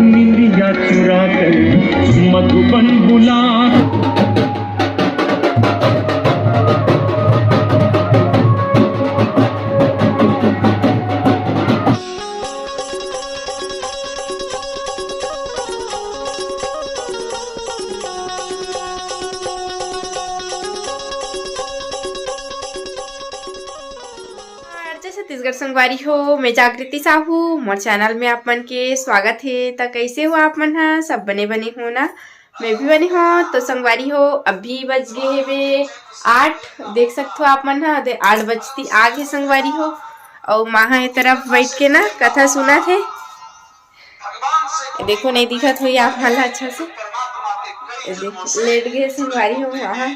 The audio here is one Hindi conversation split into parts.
निंदिया चुरा कर मधुबन बुला। छत्तीसगढ़ संगवारी हो, मैं जागृति साहू मोर चैनल में आप मन के स्वागत है। तो कैसे हो आप मन? हा सब बने बने हो ना? मैं भी बने हो। तो संगवारी हो अभी बज गए है वे 8। देख सकते हो आप मन हा 8 बजती आ गए संगवारी हो। और माँ ए तरफ बैठ के ना कथा सुना थे। देखो नहीं दिखत हुई आप मन अच्छा से। लेट गए संगवारी हो वहाँ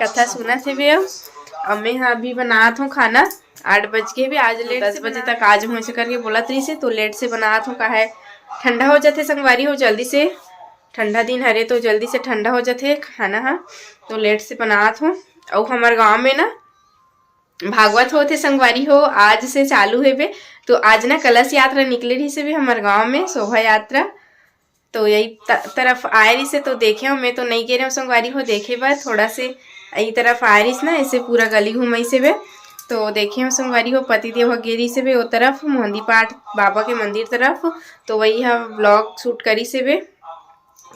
कथा सुना थे वे। अब मैं हाँ अभी बनात हूँ खाना। 8 बज के भी आज लेट 10 बजे तक आज हूँ ऐसे करके बोला तरी से। तो लेट से बनात हूँ का है ठंडा हो जाते संगवारी हो जल्दी से। ठंडा दिन हरे तो जल्दी से ठंडा हो जाते खाना। हाँ तो लेट से बनात हूँ। और हमारे गांव में ना भागवत होते संगवारी हो आज से चालू है बे। तो आज ना कलश यात्रा निकले रही से भी हमारे गाँव में शोभा यात्रा। तो यही तरफ आए रही से तो देखे हो। मैं तो नहीं कह रही हूँ संगवारी हो देखे बार थोड़ा से यही तरफ आए रही ना ऐसे पूरा गली घूमई से बे। तो देखे हो संगवारी हो पतिदेव गेरी से बे वो तरफ मोहंदी पाठ बाबा के मंदिर तरफ। तो वही हम ब्लॉग शूट करी से बे।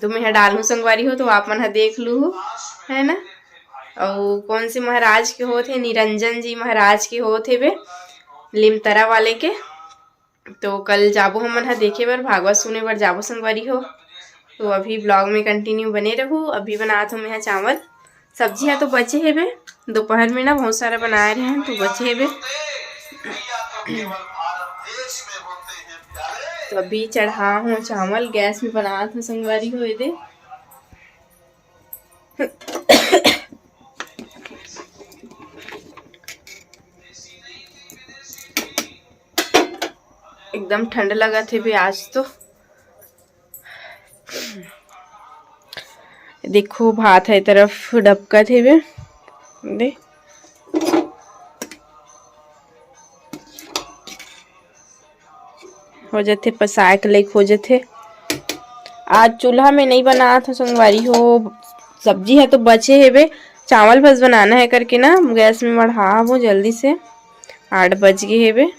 तो मैं डालूँ संगवारी हो तो आप मन देख लू है ना। और कौन से महाराज के हो थे? निरंजन जी महाराज के हो थे बे लिमतरा वाले के। तो कल जाबो हम मन देखे बर भागवत सुने बर जाबो संगवारी हो। तो अभी ब्लॉग में कंटिन्यू बने रहूँ। अभी बनात हूँ मैं चावल सब्जी है तो बचे है बे। दोपहर में ना बहुत सारा बनाए रहे हैं तो बचे है बे। तो अभी चढ़ा हूँ चावल गैस में बना था संगवारी हो दे। एकदम ठंड लगा थे भी आज तो। देखो भात है तरफ डबका थे बे दे। हो जाते पसाए के लाइक हो जाते। आज चूल्हा में नहीं बना था संगवारी हो। सब्जी है तो बचे है बे। चावल बस बनाना है करके ना गैस में बढ़ा वो जल्दी से। 8 बज गए है बे।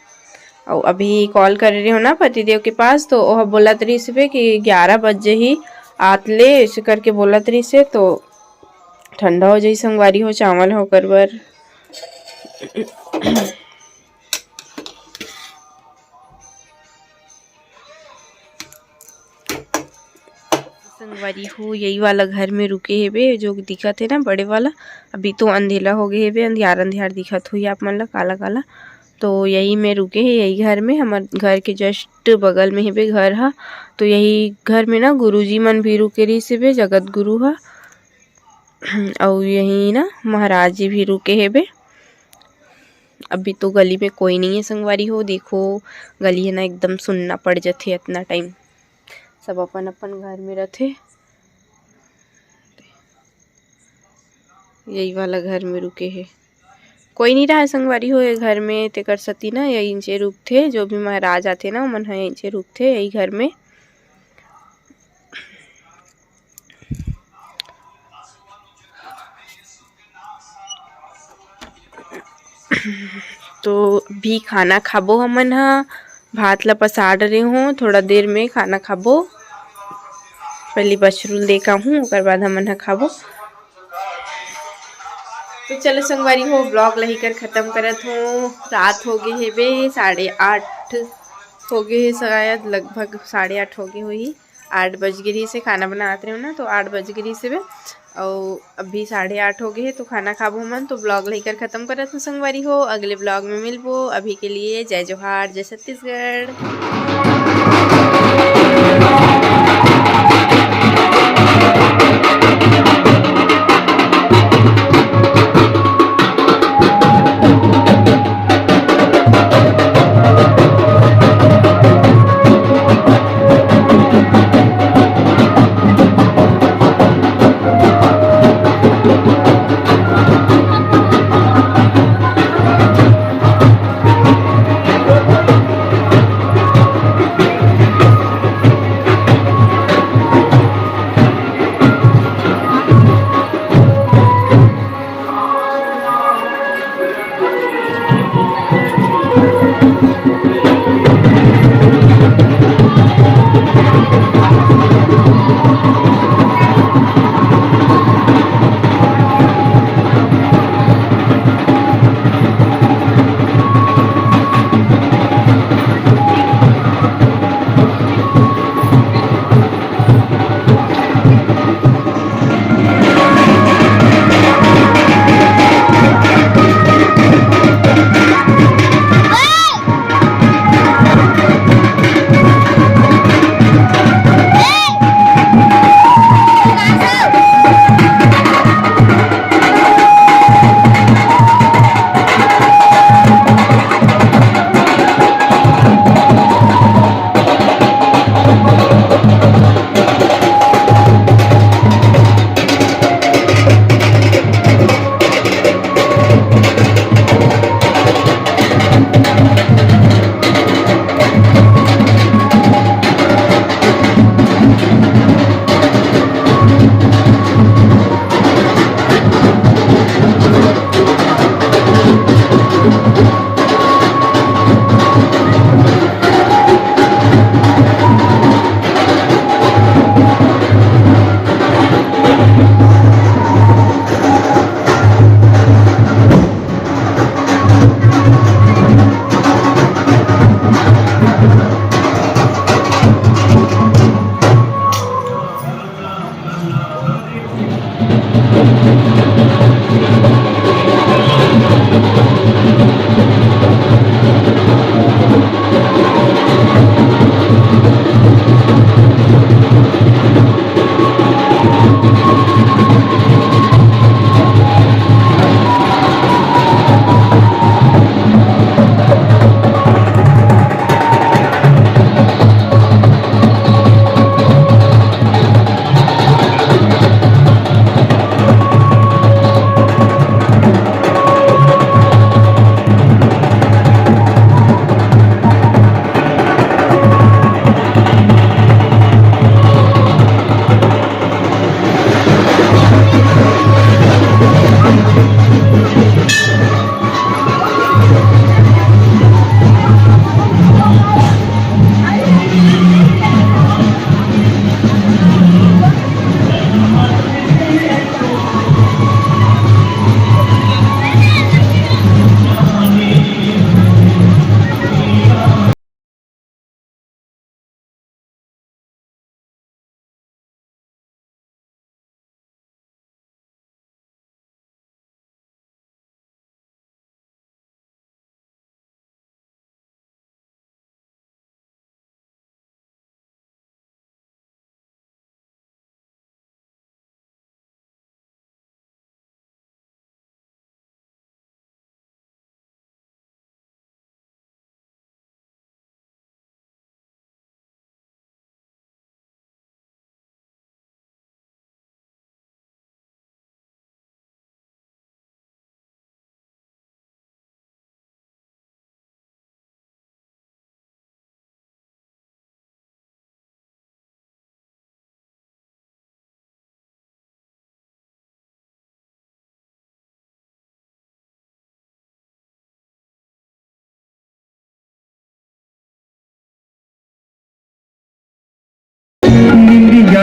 और अभी कॉल कर रही हूँ ना पतिदेव के पास। तो वह बोला तरी से बे कि 11 बजे ही आतले ऐसे करके बोला तरी से। तो ठंडा हो जाई संगवारी हो चावल होकर बर। संगवारी हो यही वाला घर में रुके है बे जो दिखत है ना बड़े वाला। अभी तो अंधेला हो गए है बे अंधियार अंधियार दिखत हुई आप मन ला काला काला। तो यही में रुके है यही घर में। हमारे घर के जस्ट बगल में है बे घर हा। तो यही घर में ना गुरुजी मन भी रुके रही से बे जगत गुरु हा। और यही ना महाराज जी भी रुके है बे। अभी तो गली में कोई नहीं है संगवारी हो। देखो गली है ना एकदम सुनना पड़ जाते इतना टाइम। सब अपन अपन घर में रहते। यही वाला घर में रुके है कोई नहीं रहा है संगवारी हो। ये घर में ते कर सती ना यही नीचे रुक थे जो भी महाराज आते ना मन है नीचे रुक थे यही घर में। तो भी खाना खाबो हमन हा। भात ला पसाड़ रहे हूँ थोड़ा देर में खाना खाबो। पहले बछरुल देखा हूँ उसके बाद हमन हा खाबो। तो चलो संगवारी हो ब्लॉग लही कर ख़त्म करत हूँ। रात हो गए है बे 8:30 हो गए है शायद लगभग 8:30 हो गए हुई। 8 बज गई से खाना बनाते रहे हो ना तो 8 बज गई से बे। और अभी 8:30 हो गए है तो खाना खाबो मन। तो ब्लॉग लही कर ख़त्म करत हूँ संगवारी हो। अगले ब्लॉग में मिलबो। अभी के लिए जय जोहार जय छत्तीसगढ़।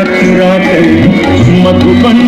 चुरा कर मधुबन